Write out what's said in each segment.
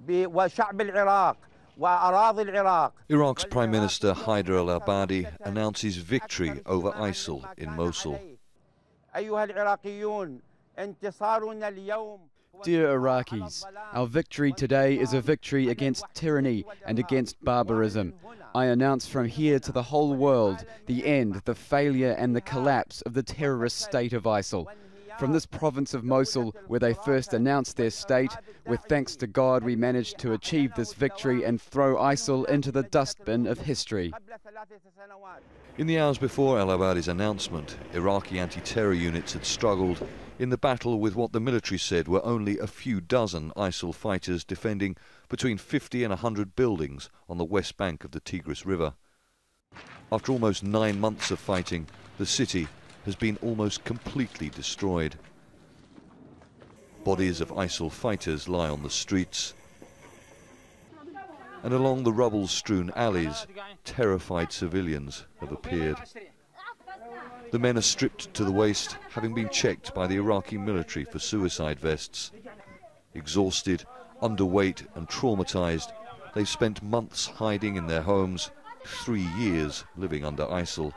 وشعب العراق وأراضي العراق. Iraq's Prime Minister Haider al-Abadi announces victory over ISIL in Mosul. أيها العراقيون انتصارنا اليوم. Dear Iraqis, our victory today is a victory against tyranny and against barbarism. I announce from here to the whole world the end, the failure and the collapse of the terrorist state of ISIL. From this province of Mosul, where they first announced their state, with thanks to God we managed to achieve this victory and throw ISIL into the dustbin of history. In the hours before al-Abadi's announcement, Iraqi anti-terror units had struggled in the battle with what the military said were only a few dozen ISIL fighters defending between 50 and 100 buildings on the west bank of the Tigris River. After almost 9 months of fighting, the city has been almost completely destroyed. Bodies of ISIL fighters lie on the streets, and along the rubble-strewn alleys, terrified civilians have appeared. The men are stripped to the waist, having been checked by the Iraqi military for suicide vests. Exhausted, underweight and traumatized, they've spent months hiding in their homes, 3 years living under ISIL.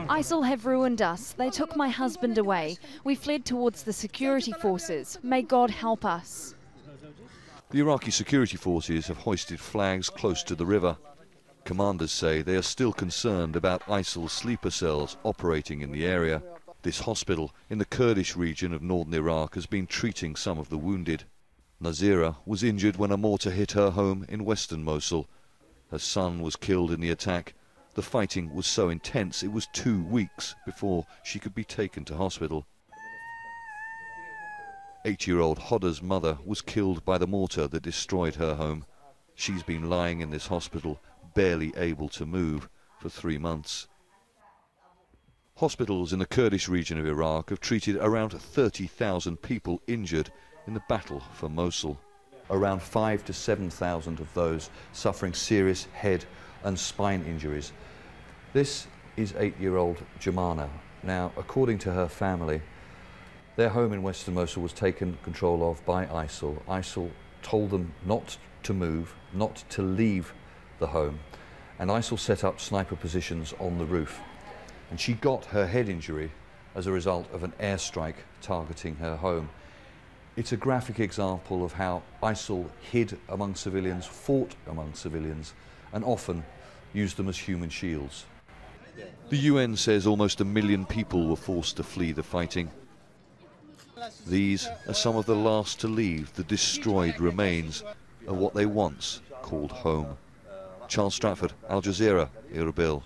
ISIL have ruined us. They took my husband away. We fled towards the security forces. May God help us. The Iraqi security forces have hoisted flags close to the river. Commanders say they are still concerned about ISIL sleeper cells operating in the area. This hospital in the Kurdish region of northern Iraq has been treating some of the wounded. Jazeera was injured when a mortar hit her home in western Mosul. Her son was killed in the attack. The fighting was so intense it was 2 weeks before she could be taken to hospital. 8-year-old Hoda's mother was killed by the mortar that destroyed her home. She's been lying in this hospital, barely able to move, for 3 months. Hospitals in the Kurdish region of Iraq have treated around 30,000 people injured in the battle for Mosul. Around 5,000 to 7,000 of those suffering serious head and spine injuries. This is 8-year-old Jumana. Now, according to her family, their home in western Mosul was taken control of by ISIL. ISIL told them not to move, not to leave the home, and ISIL set up sniper positions on the roof. And she got her head injury as a result of an airstrike targeting her home. It's a graphic example of how ISIL hid among civilians, fought among civilians, and often used them as human shields. The UN says almost 1 million people were forced to flee the fighting. These are some of the last to leave the destroyed remains of what they once called home. Stratford, Al Jazeera, Erbil.